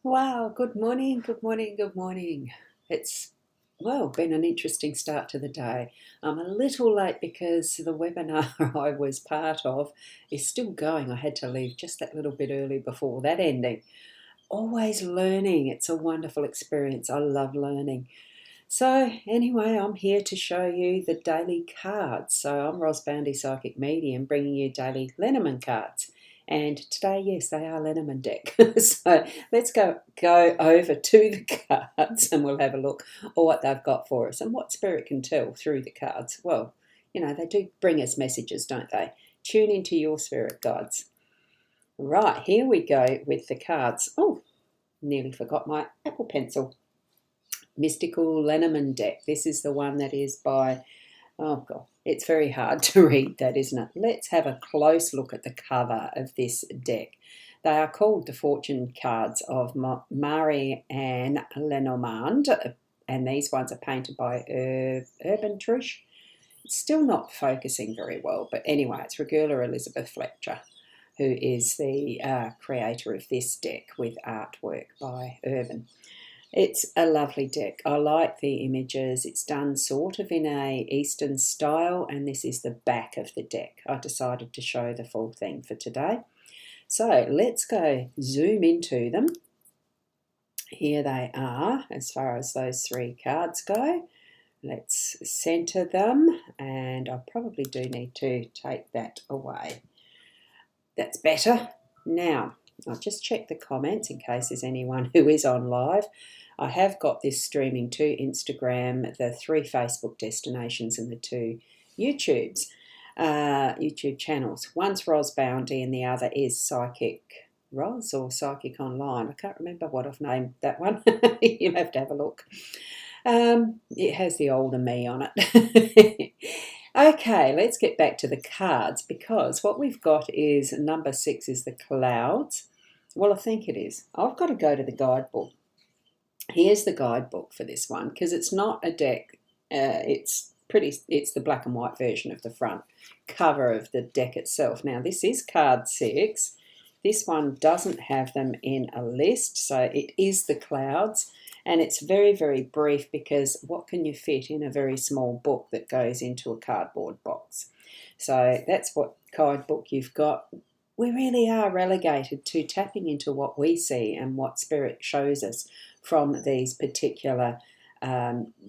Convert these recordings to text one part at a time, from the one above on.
Wow, good morning, good morning, good morning. It's, well, been an interesting start to the day. I'm a little late because the webinar I was part of is still going. I had to leave just that little bit early before that ending. Always learning. It's a wonderful experience. I love learning. So anyway, I'm here to show you the daily cards. So I'm Boundy Psychic Medium, bringing you daily Lenormand cards. And today, yes, they are Lenormand deck. So let's go over to the cards and we'll have a look at what they've got for us and what Spirit can tell through the cards. Well, they do bring us messages, don't they? Tune into your spirit guides. Right, here we go with the cards. Oh, nearly forgot my Apple Pencil. Mystical Lenormand deck. This is the one that is by, oh God, it's very hard to read that, isn't it? Let's have a close look at the cover of this deck. They are called the fortune cards of Marie-Anne Lenormand, and these ones are painted by Urban Trish. It's still not focusing very well, but anyway, it's Regula Elizabeth Fletcher, who is the creator of this deck with artwork by Urban. It's a lovely deck. I like the images. It's done sort of in a Eastern style, and this is the back of the deck. I decided to show the full thing for today. So let's go zoom into them. Here they are as far as those three cards go. Let's center them, and I probably do need to take that away. That's better. Now, I'll just check the comments in case there's anyone who is on live. I have got this streaming to Instagram, the 3 Facebook destinations, and the 2 YouTube channels. One's Boundy and the other is Psychic Ros or Psychic Online. I can't remember what I've named that one. You'll have to have a look. It has the older me on it. Okay, let's get back to the cards, because what we've got is number 6 is the clouds. Well, I think it is. I've got to go to the guidebook. Here's the guidebook for this one, because it's not a deck. It's the black and white version of the front cover of the deck itself. Now, this is card 6. This one doesn't have them in a list, so it is the clouds. And it's very, very brief, because what can you fit in a very small book that goes into a cardboard box? So that's what guidebook you've got. We really are relegated to tapping into what we see and what Spirit shows us from these particular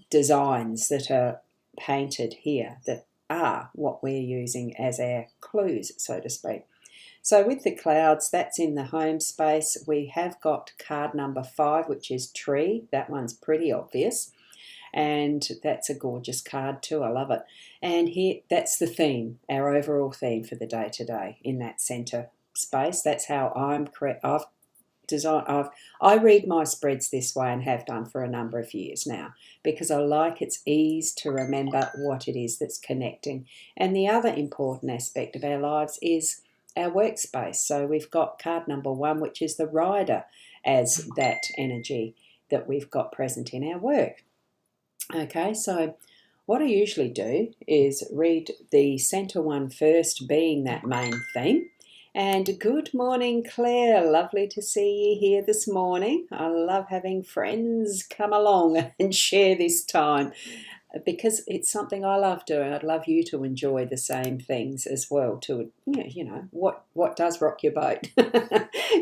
designs that are painted here, that are what we're using as our clues, so to speak. So with the clouds, that's in the home space. We have got card number 5, which is tree. That one's pretty obvious. And that's a gorgeous card too. I love it. And here, that's the theme, our overall theme for the day today in that center space. That's how I've designed. I read my spreads this way and have done for a number of years now, because I like its ease to remember what it is that's connecting. And the other important aspect of our lives is our workspace. So we've got card number 1, which is the rider, as that energy that we've got present in our work. Okay, so what I usually do is read the center one first, being that main theme. And good morning, Claire. Lovely to see you here this morning. I love having friends come along and share this time, because it's something I love doing. I'd love you to enjoy the same things as well. What does rock your boat?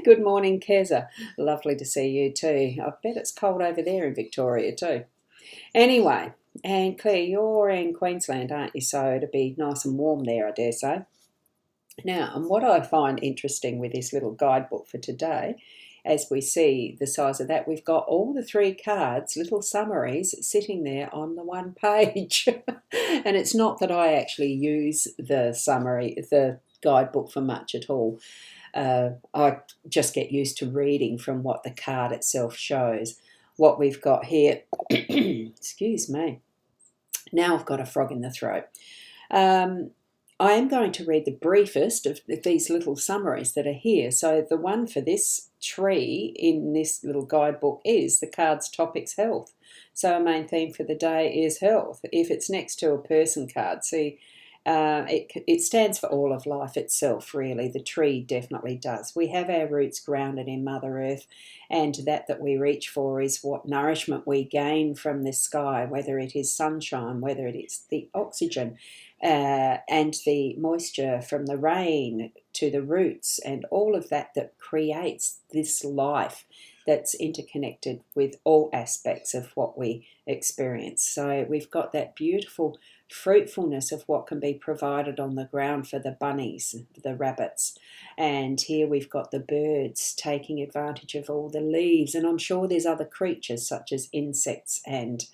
Good morning, Keza. Lovely to see you too. I bet it's cold over there in Victoria too. Anyway, and Claire, you're in Queensland, aren't you? So it'll be nice and warm there, I dare say. Now, and what I find interesting with this little guidebook for today, as we see the size of that, we've got all the 3 cards, little summaries, sitting there on the one page. And it's not that I actually use the guidebook for much at all. I just get used to reading from what the card itself shows. What we've got here, excuse me, now I've got a frog in the throat. I am going to read the briefest of these little summaries that are here. So the one for this tree in this little guidebook is the card's topic's health. So our main theme for the day is health. If it's next to a person card, see, It stands for all of life itself, really. The tree definitely does. We have our roots grounded in Mother Earth, and that we reach for is what nourishment we gain from the sky, whether it is sunshine, whether it is the oxygen and the moisture from the rain to the roots, and all of that creates this life that's interconnected with all aspects of what we experience. So we've got that beautiful fruitfulness of what can be provided on the ground for the bunnies, the rabbits. And here we've got the birds taking advantage of all the leaves. And I'm sure there's other creatures such as insects and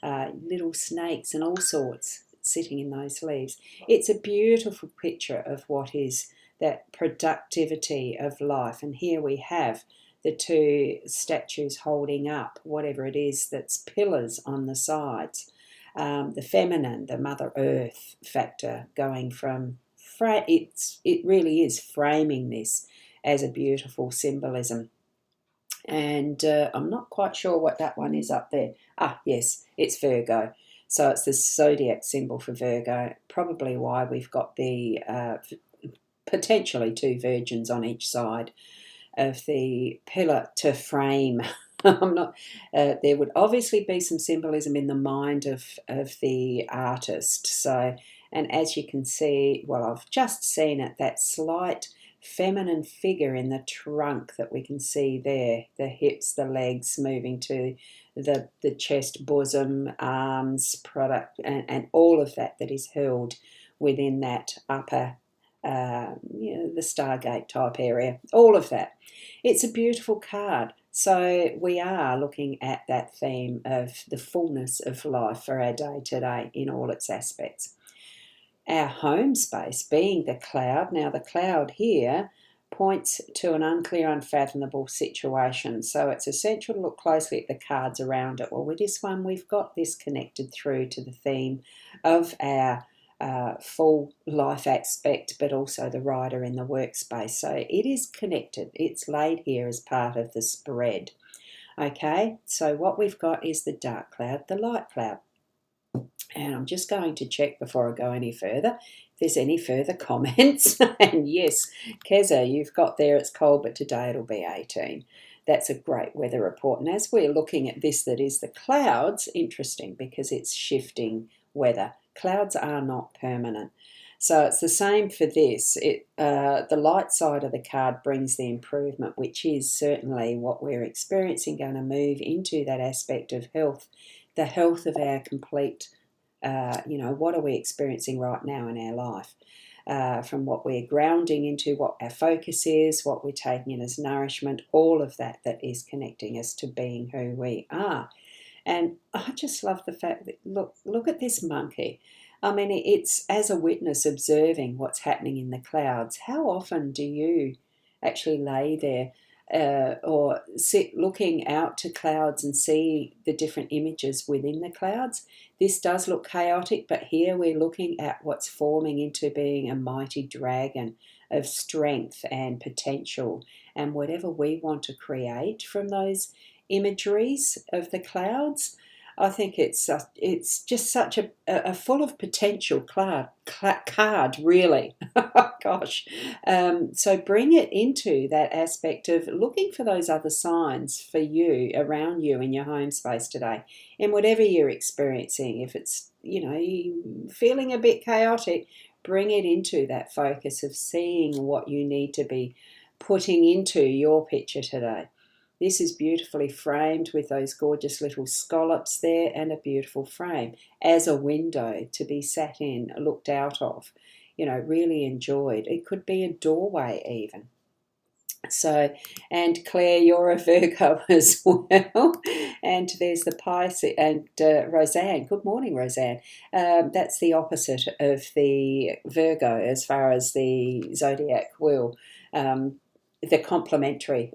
little snakes and all sorts sitting in those leaves. It's a beautiful picture of what is that productivity of life. And here we have the two statues holding up whatever it is that's pillars on the sides. The feminine, the Mother Earth factor going from, it really is framing this as a beautiful symbolism. And I'm not quite sure what that one is up there. Ah, yes, it's Virgo. So it's the zodiac symbol for Virgo, probably why we've got the potentially two virgins on each side of the pillar to frame. I'm not. There would obviously be some symbolism in the mind of the artist. So, and as you can see, well, I've just seen it, that slight feminine figure in the trunk that we can see there, the hips, the legs moving to the chest, bosom, arms, product, and all of that is held within that upper, the Stargate type area, all of that. It's a beautiful card. So we are looking at that theme of the fullness of life for our day today in all its aspects. Our home space being the cloud. Now the cloud here points to an unclear, unfathomable situation. So it's essential to look closely at the cards around it. Well, with this one, we've got this connected through to the theme of our full life aspect, but also the rider in the workspace. So it is connected. It's laid here as part of the spread. Okay, so what we've got is the dark cloud, the light cloud. And I'm just going to check before I go any further if there's any further comments. And yes, Keza, you've got there, it's cold, but today it'll be 18. That's a great weather report. And as we're looking at this, that is the clouds, interesting because it's shifting weather. Clouds are not permanent. So it's the same for this. The light side of the card brings the improvement, which is certainly what we're experiencing, going to move into that aspect of health, the health of our complete, what are we experiencing right now in our life? From what we're grounding into, what our focus is, what we're taking in as nourishment, all of that is connecting us to being who we are. And I just love the fact that, look at this monkey. I mean, it's as a witness observing what's happening in the clouds. How often do you actually lay there or sit looking out to clouds and see the different images within the clouds? This does look chaotic, but here we're looking at what's forming into being a mighty dragon of strength and potential, and whatever we want to create from those imageries of the clouds. I think it's just such a full of potential card, really. Gosh. So bring it into that aspect of looking for those other signs for you, around you in your home space today, in whatever you're experiencing. If it's, feeling a bit chaotic, bring it into that focus of seeing what you need to be putting into your picture today. This is beautifully framed with those gorgeous little scallops there, and a beautiful frame as a window to be sat in, looked out of, really enjoyed. It could be a doorway even. So, and Claire, you're a Virgo as well. And there's the Pisces, and Roseanne. Good morning, Roseanne. That's the opposite of the Virgo as far as the zodiac wheel. The complementary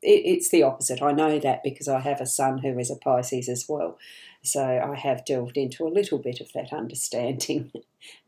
it's the opposite. I know that because I have a son who is a Pisces as well. So I have delved into a little bit of that understanding.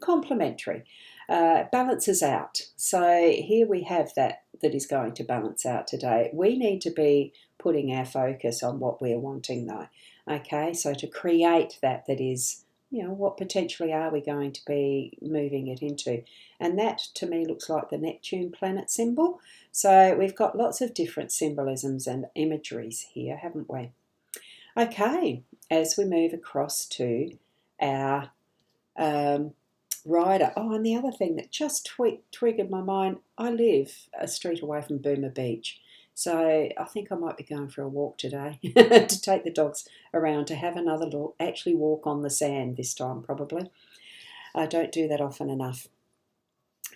Complementary. Balances out. So here we have that is going to balance out today. We need to be putting our focus on what we're wanting though. Okay, so to create that is what potentially are we going to be moving it into? And that to me looks like the Neptune planet symbol. So we've got lots of different symbolisms and imageries here, haven't we? Okay, as we move across to our rider. Oh, and the other thing that just triggered my mind, I live a street away from Boomer Beach. So I think I might be going for a walk today to take the dogs around to have another look, actually walk on the sand this time probably. I don't do that often enough.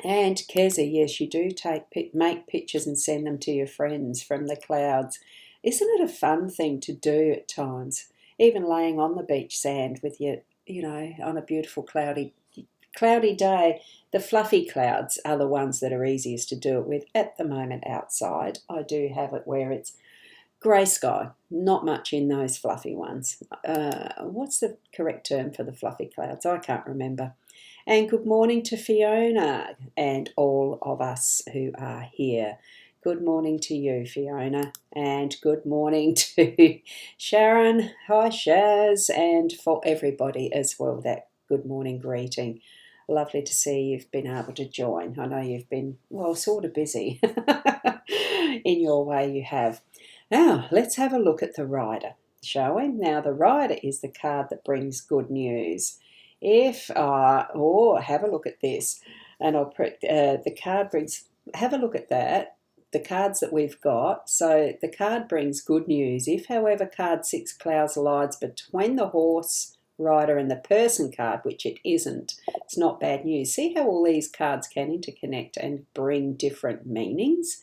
And Keza, yes, you do make pictures and send them to your friends from the clouds. Isn't it a fun thing to do at times? Even laying on the beach sand with your, on a beautiful cloudy day, the fluffy clouds are the ones that are easiest to do it with. At the moment outside, I do have it where it's grey sky, not much in those fluffy ones. What's the correct term for the fluffy clouds? I can't remember. And good morning to Fiona and all of us who are here. Good morning to you, Fiona, and good morning to Sharon. Hi, Shaz, and for everybody as well, that good morning greeting. Lovely to see you've been able to join. I know you've been, sort of busy in your way you have. Now, let's have a look at the rider, shall we? Now, the rider is the card that brings good news. Have a look at this, and the card brings, have a look at that, the cards that we've got. So the card brings good news. If, however, card 6 clouds lies between the horse, rider and the person card, which it isn't, it's not bad news. See how all these cards can interconnect and bring different meanings?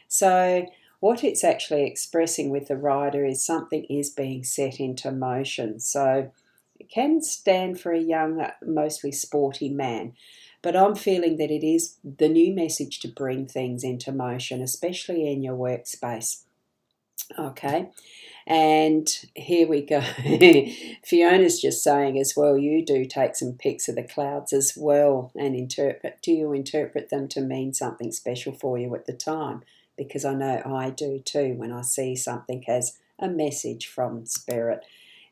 So what it's actually expressing with the rider is something is being set into motion. So it can stand for a young, mostly sporty man, but I'm feeling that it is the new message to bring things into motion, especially in your workspace. Okay, and here we go. Fiona's just saying as well, you do take some pics of the clouds as well and do you interpret them to mean something special for you at the time? Because I know I do too when I see something as a message from Spirit.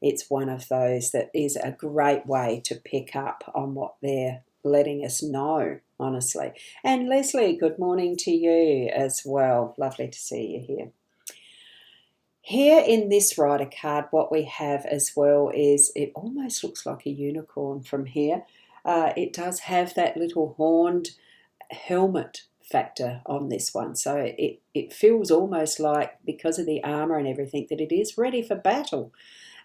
It's one of those that is a great way to pick up on what they're letting us know, honestly. And Leslie, good morning to you as well. Lovely to see you here. Here in this rider card, what we have as well is, it almost looks like a unicorn from here. It does have that little horned helmet factor on this one. So it feels almost like, because of the armour and everything, that it is ready for battle.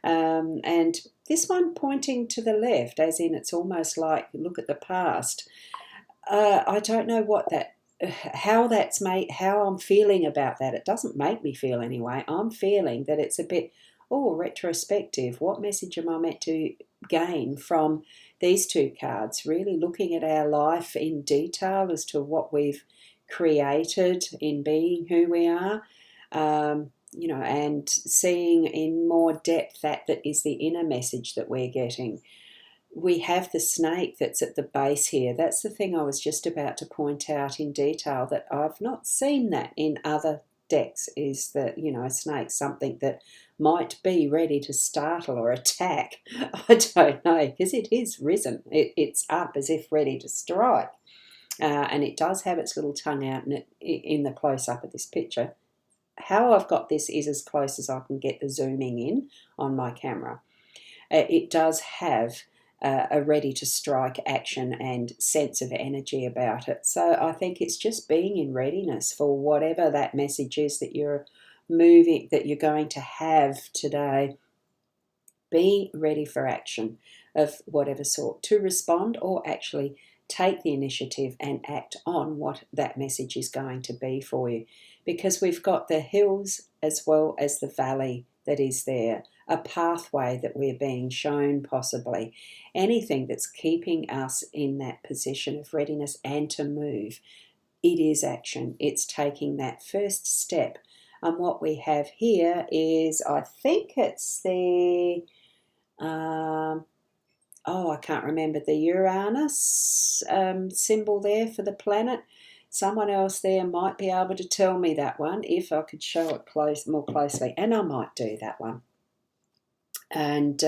And this one pointing to the left, as in it's almost like, look at the past. I don't know how I'm feeling about that. It doesn't make me feel anyway. I'm feeling that it's a bit, retrospective. What message am I meant to gain from these two cards? Really looking at our life in detail as to what we've created in being who we are. And seeing in more depth that is the inner message that we're getting. We have the snake that's at the base here. That's the thing I was just about to point out in detail, that I've not seen that in other decks, is that, snake, something that might be ready to startle or attack. I don't know, because it is risen. It's up as if ready to strike. And it does have its little tongue out in the close-up of this picture. How I've got this is as close as I can get the zooming in on my camera. It does have a ready to strike action and sense of energy about it. So I think it's just being in readiness for whatever that message is that you're going to have today. Be ready for action of whatever sort, to respond or actually take the initiative and act on what that message is going to be for you. Because we've got the hills as well as the valley that is there, a pathway that we're being shown possibly. Anything that's keeping us in that position of readiness and to move, it is action. It's taking that first step. And what we have here is, I think it's the... I can't remember the Uranus symbol there for the planet. Someone else there might be able to tell me that one if I could show it more closely, and I might do that one. And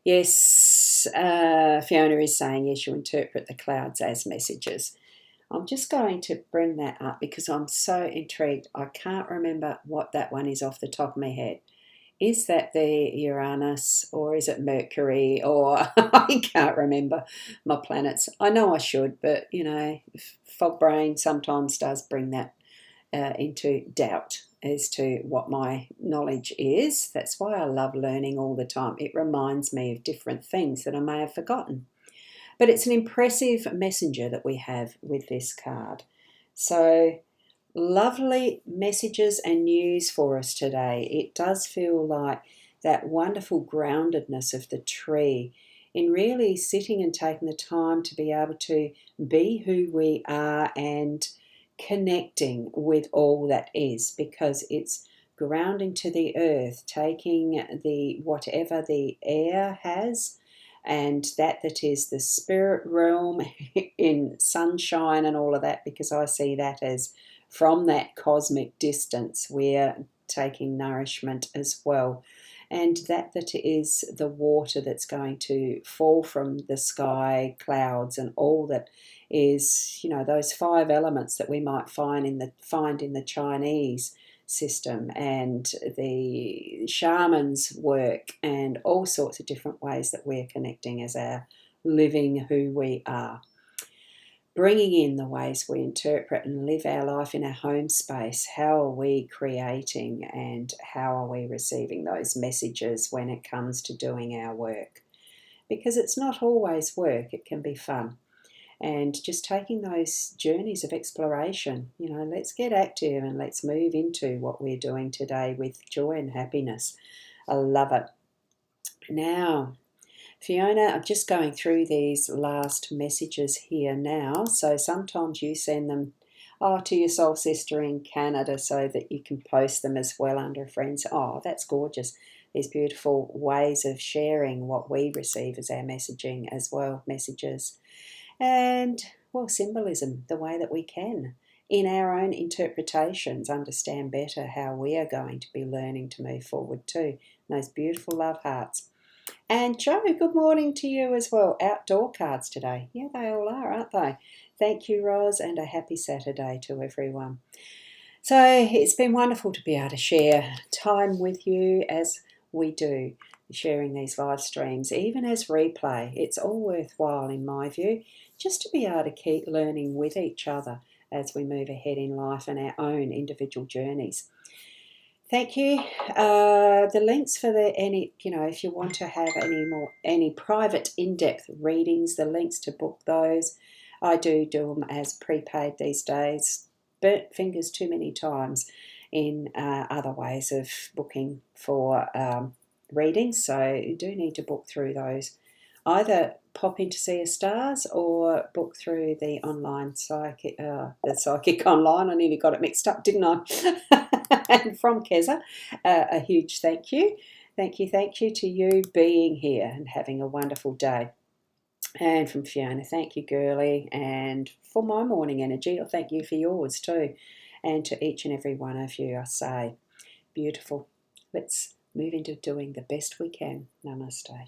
Yes, Fiona is saying, yes, you interpret the clouds as messages. I'm just going to bring that up because I'm so intrigued. I can't remember what that one is off the top of my head. Is that the Uranus or is it Mercury? Or I can't remember my planets. I know I should, but fog brain sometimes does bring that into doubt as to what my knowledge is. That's why I love learning all the time. It reminds me of different things that I may have forgotten. But it's an impressive messenger that we have with this card. So lovely messages and news for us today. It does feel like that wonderful groundedness of the tree in really sitting and taking the time to be able to be who we are and connecting with all that is, because it's grounding to the earth, taking the whatever the air has and that is the spirit realm in sunshine and all of that, because I see that as from that cosmic distance we're taking nourishment as well. And that is the water that's going to fall from the sky, clouds, and all that is, those 5 elements that we might find in the Chinese system and the shamans' work and all sorts of different ways that we're connecting as our living who we are. Bringing in the ways we interpret and live our life in our home space. How are we creating and how are we receiving those messages when it comes to doing our work? Because it's not always work, it can be fun. And just taking those journeys of exploration, let's get active and let's move into what we're doing today with joy and happiness. I love it. Now, Fiona, I'm just going through these last messages here now. So sometimes you send them to your soul sister in Canada so that you can post them as well under friends. Oh, that's gorgeous. These beautiful ways of sharing what we receive as our messaging as well, messages. And, well, symbolism, the way that we can, in our own interpretations, understand better how we are going to be learning to move forward too. Those beautiful love hearts. And Joe, good morning to you as well. Outdoor cards today. Yeah, they all are, aren't they? Thank you, Roz, and a happy Saturday to everyone. So it's been wonderful to be able to share time with you as we do, sharing these live streams, even as replay. It's all worthwhile, in my view, just to be able to keep learning with each other as we move ahead in life and our own individual journeys. Thank you. The links for if you want to have any private in-depth readings, the links to book those. I do them as prepaid these days. Burnt fingers too many times in other ways of booking for readings, so you do need to book through those. Either pop in to see a stars or book through the online the psychic online. I nearly got it mixed up, didn't I? And from Keza, a huge thank you. Thank you to you being here and having a wonderful day. And from Fiona, thank you, girlie. And for my morning energy, I'll thank you for yours too. And to each and every one of you, I say, beautiful. Let's move into doing the best we can. Namaste.